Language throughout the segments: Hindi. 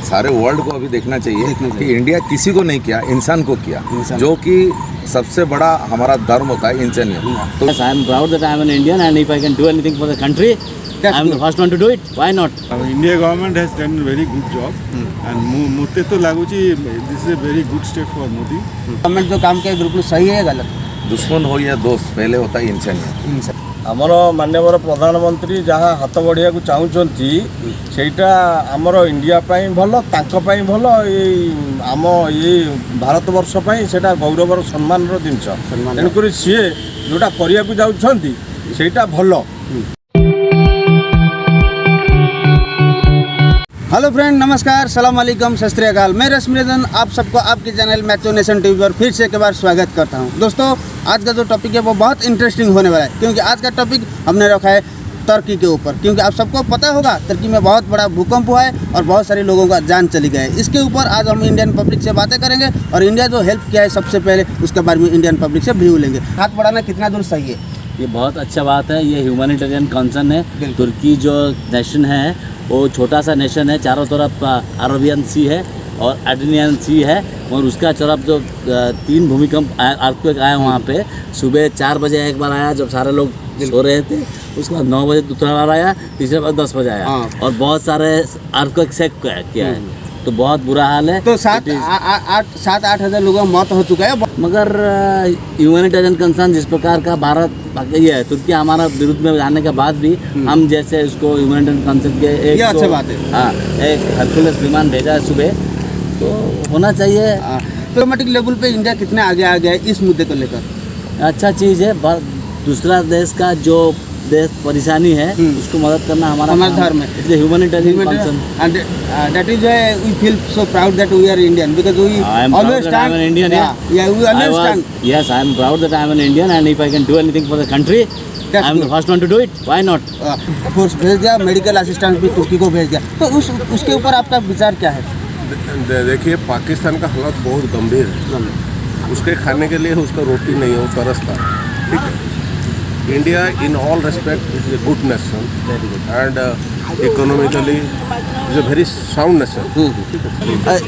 सारे वर्ल्ड को अभी देखना चाहिए कि इंडिया किसी को नहीं किया, इंसान को किया, जो कि सबसे बड़ा हमारा धर्म होता है इंसानियत। तो I am proud that I am an Indian and if I can do anything for the country, I am the first one to do it. Why not? India government has done a very good job and मुझे तो लागू जी this is a very good step for Modi. Government जो काम किया बिल्कुल सही है या गलत? दुश्मन हो या दोस्त, पहले होता है इंसानियत। आमर माननीय प्रधानमंत्री जहाँ हाथ बढ़िया चाहूँगी सेटा आमर इंडिया भल तांपाई भल आम ये भारत वर्ष सेटा गौरवर सम्मान जिनस तेणुक सी जोटा करने को जाऊँगी सेटा भल। हेलो फ्रेंड, नमस्कार, सलाम अलैकुम, सत श्री अकाल। मैं रश्मि रंजन आप सबको आपके चैनल मैचो नेशन टीवी पर फिर से एक बार स्वागत करता हूं। दोस्तों, आज का जो टॉपिक है वो बहुत इंटरेस्टिंग होने वाला है, क्योंकि आज का टॉपिक हमने रखा है तुर्की के ऊपर। क्योंकि आप सबको पता होगा तुर्की में बहुत बड़ा भूकंप हुआ है और बहुत सारे लोगों का जान चली गई है। इसके ऊपर आज हम इंडियन पब्लिक से बातें करेंगे और इंडिया जो हेल्प किया है सबसे पहले उसके बारे में इंडियन पब्लिक से व्यू लेंगे। हाथ बढ़ाना कितना दूर सही है? ये बहुत अच्छा बात है, ये ह्यूमैनिटेरियन कंसर्न है। तुर्की जो नेशन है वो छोटा सा नेशन है, चारों तरफ अरबियन सी है और एड्रियन सी है और उसका तरफ जो 3 भूमिकंप अर्थक्वेक आया वहाँ पे। सुबह 4 बजे एक बार आया जब सारे लोग सो रहे थे, उसके बाद 9 बजे दूसरा बार आया, तीसरे बार 10 बजे आया और बहुत सारे अर्थक्वेक सेक किया है, तो बहुत बुरा हाल है। तो 7-8 हज़ार लोगों का मौत हो चुका है। मगर ह्यूमैनिटेरियन कंसर्न जिस प्रकार का भारत ये है, तुर्की हमारा विरुद्ध में जाने के बाद भी हम जैसे उसको ह्यूमैनिटेरियन कंसर्न के एक अच्छी बात है। हाँ, एक हरकुलस विमान भेजा है सुबह, तो होना चाहिए। डिप्लोमेटिक लेवल पे इंडिया कितने आगे आ गया है इस मुद्दे को लेकर? अच्छा चीज़ है, दूसरा देश का जो देश परेशानी है उसको मदद करना हमारा धर्म है। It's humanitarian concern and that is why we feel so proud that we are Indian, because we always stand. I am an Indian. Yeah, we always stand. Yes, I am proud that I am an Indian and if I can do anything for the country, I am the first one to do it. Why not? Force भेज दिया, मेडिकल असिस्टेंस भी तुर्की को भेज दिया, तो उसके ऊपर आपका विचार क्या है? देखिए, पाकिस्तान का हालत बहुत गंभीर है। उसके खाने के लिए उसका रोटी नहीं हो, तरसता। ठीक है, India in all respect is a good nation and economically is a very sound nation.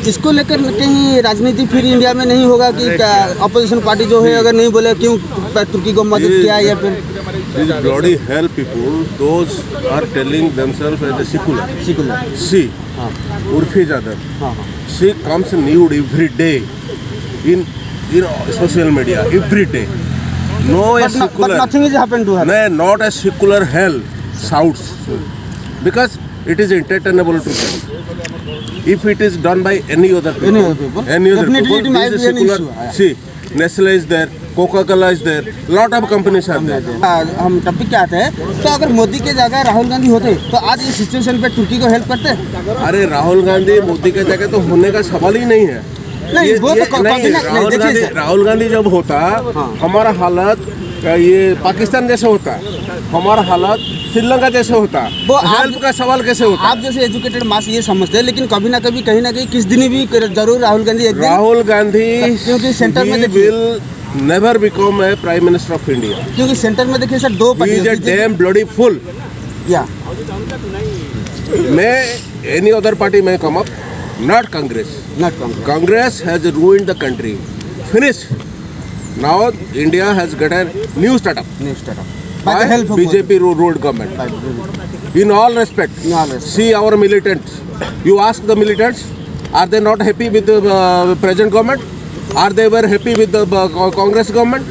इसको लेकर कहीं राजनीति फिर इंडिया में नहीं होगा कि अपोजिशन पार्टी जो है अगर नहीं बोले क्यों तुर्की को मदद किया, या फिर These bloody hell people, those are telling themselves as a secular. See, Urfi Jadar, she comes nude every day in social media, every day. No, but nothing is happened to her. No, not a secular hell shouts, because it is entertainable to them. If it is done by any other people, definitely it might be an issue. See, Nestle is there, Coca-Cola is there, lot of companies are there. हम टॉपिक क्या आते हैं, तो अगर मोदी के जगह राहुल गांधी होते तो आज इस सिचुएशन पे तुर्की को हेल्प करते? अरे राहुल गांधी मोदी के जगह तो होने का सवाल ही नहीं है। राहुल गांधी जब होता हमारा हालत ये पाकिस्तान जैसे होता, हमारा हालत श्रीलंका जैसे होता, वो हेल्प का सवाल कैसे होता? आप जैसे एजुकेटेड मास ये समझते हैं, लेकिन कभी ना कहीं किस दिन भी जरूर राहुल गांधी क्योंकि सेंटर में will never become a prime minister of India, क्योंकि सेंटर में देखिए sir 2 party dam bloody fool. या मैं एनी अदर पार्टी में come up, not Congress. Congress has ruined the country. Finished. Now India has got a new startup. By the help of BJP ruled government. In all respect. See our militants. You ask the militants, are they not happy with the present government? Are they very happy with the Congress government?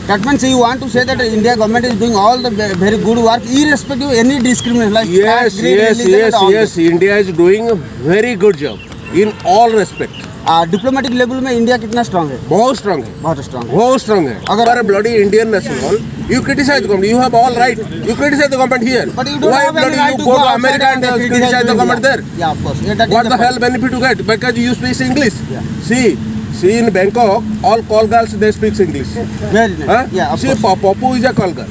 That means you want to say that India government is doing all the very good work irrespective of any discrimination. Like yes. India is doing a very good job in all respect. Diplomatic level में इंडिया कितना स्ट्रांग है? बहुत स्ट्रांग है, बहुत स्ट्रांग है। अगर bloody Indian national, you criticize the government, you have all right, you criticize the government here. But you don't Why have bloody right you to go to America and criticize the government there? Yeah, of course. What the hell benefit you get? Because you speak English. See in Bangkok, all call girls they speak English. Very nice. Yeah, of course. Popu is a call girl.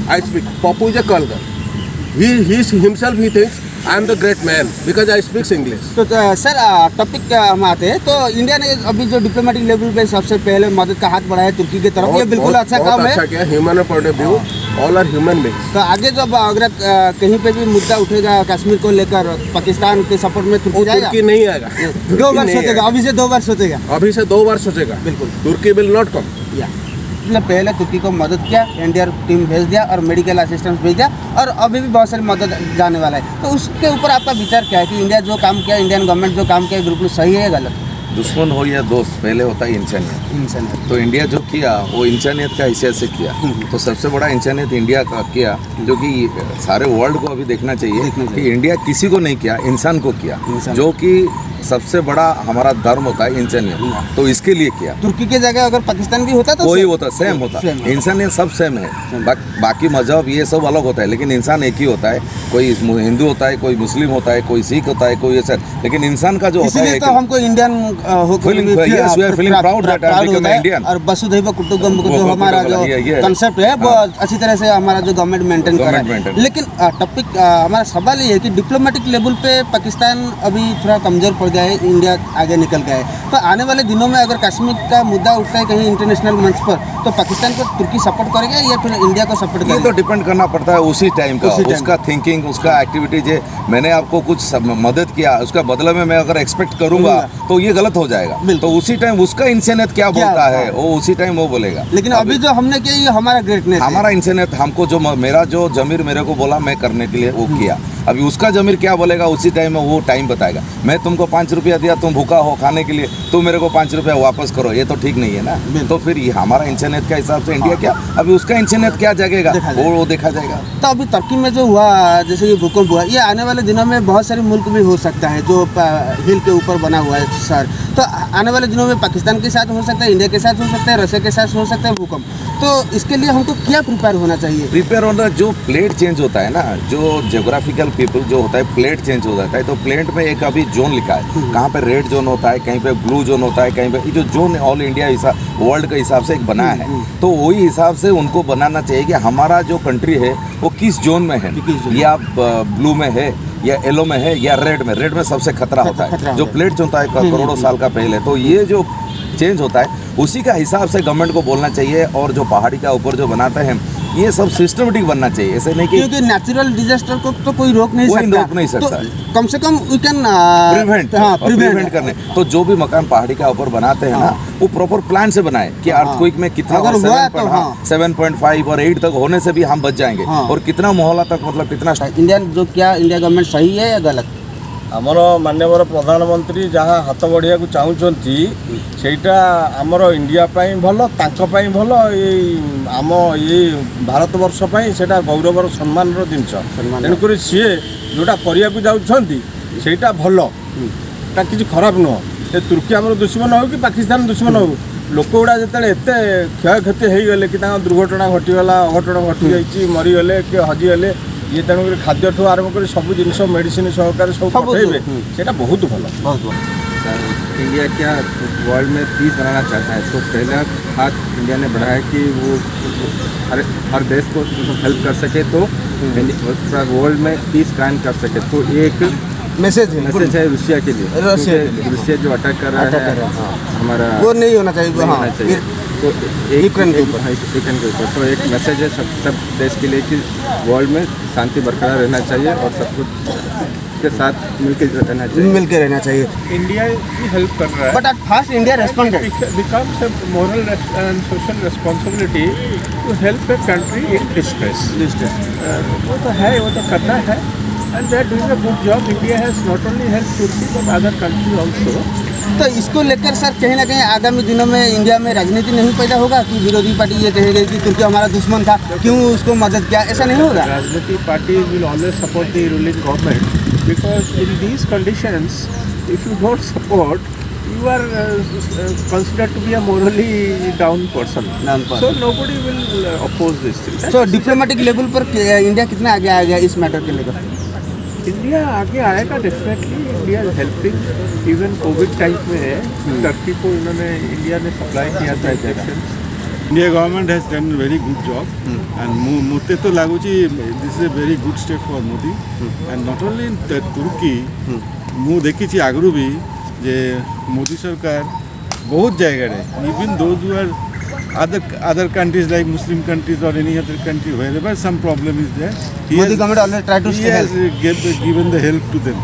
I speak. Popu is a call girl. He himself he thinks I am the great man because I speak English. तो सर टॉपिक हम आते हैं तो इंडिया ने अभी जो डिप्लोमेटिक लेवल पे सबसे पहले मदद का हाथ बढ़ाया तुर्की की तरफ, ये बिल्कुल अच्छा काम है। अच्छा किया, human point of view, all are human beings. तो आगे जब अगर कहीं पे भी मुद्दा उठेगा कश्मीर को लेकर, पाकिस्तान के सपोर्ट में तुर्की जाएगा? तुर्की नहीं आएगा, 2 बार सोचेगा, अभी से 2 बार सोचेगा। अभी से 2 बार सोचेगा, बिल्कुल। तुर्की विल नॉट कम। या ने पहले तुर्की को मदद किया, एनडीआर टीम भेज दिया और मेडिकल असिस्टेंस भेज दिया, और अभी भी बहुत सारी मदद जाने वाला है। तो उसके ऊपर आपका विचार क्या है कि इंडिया जो काम किया, इंडियन गवर्नमेंट जो काम किया, बिल्कुल सही है या गलत? दुश्मन हो या दोस्त, पहले होता है इंसानियत। इंसानियत। तो इंडिया जो किया वो इंसानियत का हैसियत से किया। तो सबसे बड़ा इंसानियत इंडिया का किया, जो कि सारे वर्ल्ड को अभी देखना चाहिए कि इंडिया किसी को नहीं किया, इंसान को किया, जो कि सबसे बड़ा हमारा धर्म होता है इंसानियत। तो इसके लिए किया। तुर्की की जगह अगर पाकिस्तान भी होता तो कोई होता सेम होता, इंसानियत सब सेम है। बाकी मजहब ये सब अलग होता है, लेकिन इंसान एक ही होता है। कोई हिंदू होता है, कोई मुस्लिम होता है, कोई सिख होता है, कोई ऐसा, लेकिन इंसान का जो होता है, तो हमको इंडियन और वसुधैव कुटुंबकम जो हमारा जो कंसेप्ट है वो अच्छी तरह से हमारा जो गवर्नमेंट मेंटेन कर रहा है। लेकिन टॉपिक हमारा सवाल ये है कि डिप्लोमेटिक लेवल पे पाकिस्तान अभी थोड़ा कमजोर पड़ गया है, इंडिया आगे निकल गया है। तो आने वाले दिनों में अगर कश्मीर का मुद्दा उठता है कहीं इंटरनेशनल मंच पर, तो पाकिस्तान को तुर्की सपोर्ट करेगा या फिर इंडिया को सपोर्ट करेगा? ये तो डिपेंड करना पड़ता है उसी टाइम का, उसका थिंकिंग, उसका एक्टिविटीज है। मैंने आपको कुछ मदद किया, उसका बदले में मैं अगर एक्सपेक्ट करूंगा तो ये गलत हो जाएगा। तो उसी टाइम उसका इंसानियत क्या बोलता है, वो उसी टाइम वो बोलेगा। लेकिन अभी जो हमने किया ये हमारा ग्रेटनेस, हमारा इंसानियत, हमको जो मेरा जो जमीर मेरे को बोला मैं करने के लिए वो किया। अभी उसका जमीर क्या बोलेगा उसी टाइम में वो टाइम बताएगा। मैं तुमको 5 रुपया दिया, तुम भूखा हो खाने के लिए, तुम मेरे को 5 रुपया वापस करो, ये तो ठीक नहीं है ना। तो फिर ये हमारा इंसानियत के हिसाब से इंडिया क्या, अभी उसका इंसानियत क्या जगेगा वो देखा जाएगा। तो अभी तुर्की में जो हुआ, जैसे कि भूकंप हुआ, ये आने वाले दिनों में बहुत सारे मुल्क भी हो सकता है जो हिल के ऊपर बना हुआ है शहर। तो आने वाले दिनों में पाकिस्तान के साथ हो सकता है, इंडिया के साथ हो सकता है, रशिया के साथ हो सकता है भूकंप। तो इसके लिए हमको क्या प्रिपेयर होना चाहिए? प्रिपेयर होना, जो प्लेट चेंज होता है ना, जो जियोग्राफिकल पीपल जो होता है, प्लेट चेंज हो जाता है। तो प्लेट में एक अभी जोन लिखा है, कहाँ पे रेड जोन होता है, कहीं पे ब्लू जोन होता है, कहीं पे ये जो जोन ऑल इंडिया हिसाब वर्ल्ड के हिसाब से एक बना है। तो वही हिसाब से उनको बनाना चाहिए कि हमारा जो कंट्री है वो किस जोन में है, या ब्लू में है, या येलो में है, या रेड में। रेड में सबसे खतरा होता है, जो प्लेट होता है करोड़ों साल का पहले। तो ये जो चेंज होता है उसी का हिसाब से गवर्नमेंट को बोलना चाहिए। और जो पहाड़ी का ऊपर जो बनाते हैं ये सब सिस्टमेटिक बनना चाहिए, ऐसे नहीं कि क्योंकि नेचुरल डिजास्टर को तो कोई रोक नहीं सकता। तो कम से कम वी कैन प्रिवेंट करने। तो जो भी मकान पहाड़ी का ऊपर बनाते हैं ना, वो प्रॉपर प्लान से बनाए कि अर्थक्वेक में कितना, अगर हुआ तो 7.5 और 8 तक होने से भी हम बच जाएंगे। और कितना मोहल्ला तक, मतलब कितना इंडिया जो क्या इंडिया गवर्नमेंट सही है या गलत? आमर माननीय प्रधानमंत्री जहाँ हाथ बढ़िया चाहती सेटा आमर इंडिया भल, तांकाई भल, आम ये भारत वर्ष सेटा गौरवर सम्मान जिनस। तेणुक सी जोटा करने जाऊँगी सेटा भल, किसी खराब नुह। तुर्की आम दुश्मन हो कि पाकिस्तान दुश्मन हो, लोक गुड़ा जो एत क्षय क्षति हो गले कि दुर्घटना घटीगला, अघटन घटी जाइए, मरीगले कि हजिगले, ये तेणुक खाद्य ठू आरम्भ कर सब जिन मेडिसिन सहकार सब पठेबे, सेटा बहुत भल। सर इंडिया क्या वर्ल्ड में पीस बनाना चाहता है, तो पहला हाथ इंडिया ने बढ़ाया कि वो हर देश को हेल्प कर सके, तो पूरा वर्ल्ड में पीस कायम कर सके। तो एक मैसेज है रूसिया के लिए, रूसिया जो अटैक कर रहा है हमारा, वो नहीं होना चाहिए। तो यूक्रेन के ऊपर तो एक मैसेज है सब देश के लिए कि वर्ल्ड में शांति बरकरार रहना चाहिए और सब कुछ के साथ मिलकर रहना चाहिए। इंडिया की हेल्प कर रहा है, but at first India responded, becomes a moral and social responsibility to help a country in distress. वो तो है, वो तो करना है, and they are doing a good job. India has not only helped Turkey but other countries also. तो इसको लेकर सर कहीं ना कहीं आगामी दिनों में इंडिया में राजनीति नहीं पैदा होगा कि विरोधी पार्टी ये कहेगी कि तुर्की हमारा दुश्मन था, क्यों उसको मदद किया, ऐसा नहीं होगा? राजनीतिक party will always support the ruling government because in these conditions, if you don't support, you are considered to be a morally down person. So nobody will oppose this thing. So diplomatic level पर इंडिया कितना आगे आ गया इस मैटर के लेकर? इंडिया आगे आएगा definitely. India helping even Covid time में टर्की को इन्होंने, इंडिया ने सप्लाई किया था injection. India government has done a very good job, and ମୋତେ ତ ଲାଗୁଛି this is a very good step for Modi, and not only in Turkey, ମୁଁ ଦେଖିଛି ଆଗରୁ ବି ଯେ ମୋଦି ସରକାର ବହୁତ ଜାଗାରେ even those who are other countries like Muslim countries or any other country wherever some problem is there, Modi government always try to he stay has help. given the help to them.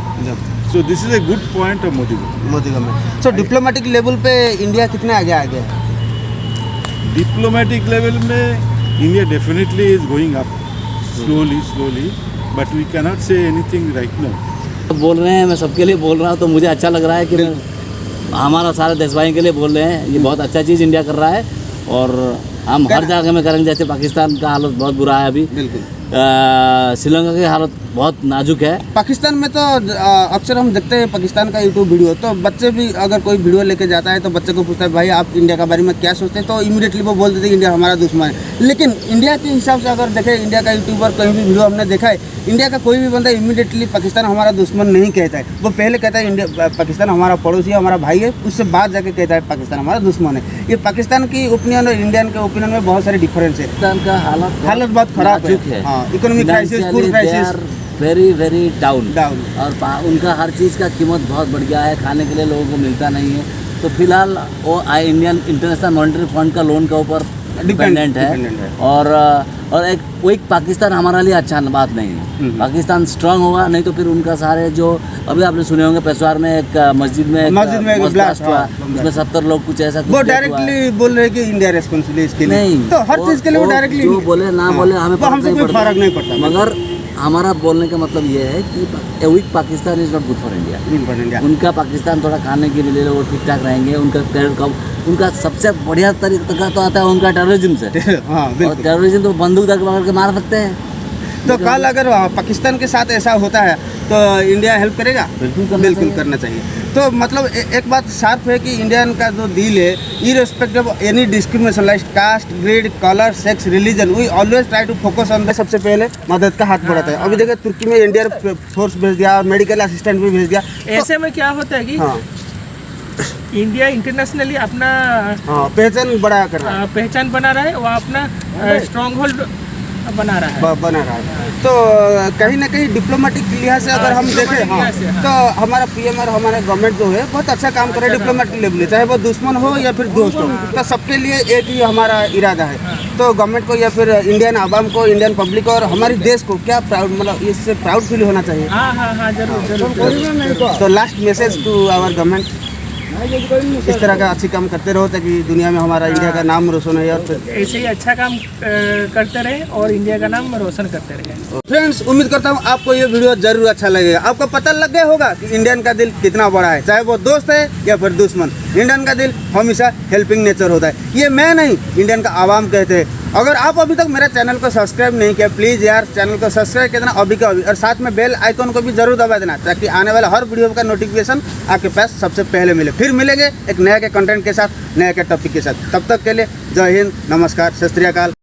So this is a good point of Modi. Modi government. So diplomatic level पे इंडिया कितने आगे आ गया है? Diplomatic level में India definitely is going up slowly, but we cannot say anything right now. बोल रहे हैं, मैं सबके लिए बोल रहा हूँ, तो मुझे अच्छा लग रहा है कि हमारा सारे देश भाई के लिए बोल रहे हैं। ये बहुत अच्छा चीज़ इंडिया कर रहा है और हम हर जगह में करेंगे। जैसे पाकिस्तान का हालत बहुत बुरा है अभी, बिल्कुल। श्रीलंका की हालत बहुत नाजुक है। पाकिस्तान में तो अक्सर हम देखते हैं पाकिस्तान का यूट्यूब वीडियो, तो बच्चे भी अगर कोई वीडियो लेके जाता है तो बच्चे को पूछता है भाई आप इंडिया के बारे में क्या सोचते हैं, तो इमीडिएटली वो बोल देते हैं इंडिया हमारा दुश्मन है। लेकिन इंडिया के हिसाब से अगर देखें, इंडिया का यूट्यूबर कहीं भी वीडियो हमने देखा है, इंडिया का कोई भी बंदा इमीडिएटली पाकिस्तान हमारा दुश्मन नहीं कहता है। वो पहले कहता है इंडिया पाकिस्तान हमारा पड़ोसी है, हमारा भाई है, उससे बाद जाके कहता है पाकिस्तान हमारा दुश्मन है। ये पाकिस्तान की ओपिनियन और इंडियन के ओपिनियन में बहुत सारे डिफरेंस है। पाकिस्तान का हालत बहुत खराब नाजुक है। हाँ, economic crisis, food crisis, very down. Down. और उनका हर चीज़ का कीमत बहुत बढ़ गया है, खाने के लिए लोगों को मिलता नहीं है। तो फिलहाल वो इंडियन इंटरनेशनल मॉनेटरी फंड का लोन का ऊपर डिपेंडेंट है। और एक पाकिस्तान हमारे लिए अच्छा बात नहीं है। पाकिस्तान स्ट्रांग होगा, नहीं तो फिर उनका सारे जो अभी आपने सुने होंगे पेशवार में एक मस्जिद में ब्लास्ट हुआ, उसमें 70 लोग कुछ ऐसा वो डायरेक्टली बोल रहे हैं कि इंडिया रेस्पॉन्सिबल इसके लिए। नहीं, तो हर चीज के लिए वो डायरेक्टली जो बोले ना बोले हमें हमसे कोई फर्क नहीं पड़ता। मगर हमारा बोलने का मतलब ये है कि weak Pakistan is not good for India. उनका पाकिस्तान थोड़ा खाने के लिए वो ठीक ठाक रहेंगे। उनका सबसे बढ़िया तरीका तो आता है उनका टेररिज्म से। और टेररिज्म तो बंदूक तक पकड़ के मार सकते हैं। तो कल अगर पाकिस्तान के साथ ऐसा होता है तो इंडिया हेल्प करेगा? बिल्कुल करना चाहिए। तो मतलब एक बात साफ है कि इंडियन का जो दिल है, irrespective of any discrimination like caste, grade, colour, sex, religion, we always try to focus on the सबसे पहले मदद का हाथ बढ़ाता है। अभी देखिए तुर्की में इंडियन फोर्स भेज दिया, मेडिकल असिस्टेंट भी भेज दिया। ऐसे में क्या होता है कि इंडिया इंटरनेशनली अपना पहचान बड़ा कर रहा है, पहचान बना रहा है, वो अपना स्ट्रॉन्ग होल्ड बना रहा है। तो कहीं ना कहीं डिप्लोमेटिक लिहाज से अगर हम देखें तो हमारा पीएम और हमारा गवर्नमेंट जो है बहुत अच्छा काम कर रहा है डिप्लोमेटिक लेवल, चाहे वो दुश्मन हो या फिर दोस्त हो, तो सबके लिए एक ही हमारा इरादा है। तो गवर्नमेंट को या फिर इंडियन आवाम को, इंडियन पब्लिक को और हमारे देश को क्या प्राउड, मतलब इससे प्राउड फील होना चाहिए। हाँ, जरूर। तो last message to our government, इस तरह का अच्छी काम करते रहो ताकि दुनिया में हमारा इंडिया का नाम रोशन है और फिर ऐसे ही अच्छा काम करते रहे और इंडिया का नाम रोशन करते रहे। फ्रेंड्स, उम्मीद करता हूँ आपको ये वीडियो जरूर अच्छा लगेगा। आपको पता लग गया होगा कि इंडियन का दिल कितना बड़ा है, चाहे वो दोस्त है या फिर दुश्मन। इंडियन का दिल हमेशा हेल्पिंग नेचर होता है। ये मैं नहीं, इंडियन का आवाम कहते हैं। अगर आप अभी तक मेरा चैनल को सब्सक्राइब नहीं किया, प्लीज़ यार चैनल को सब्सक्राइब कर देना अभी का अभी, और साथ में बेल आइकन को भी जरूर दबा देना ताकि आने वाला हर वीडियो का नोटिफिकेशन आपके पास सबसे पहले मिले। फिर मिलेंगे एक नया के कंटेंट के साथ, नया के टॉपिक के साथ। तब तक के लिए जय हिंद, नमस्कार, सत श्री अकाल।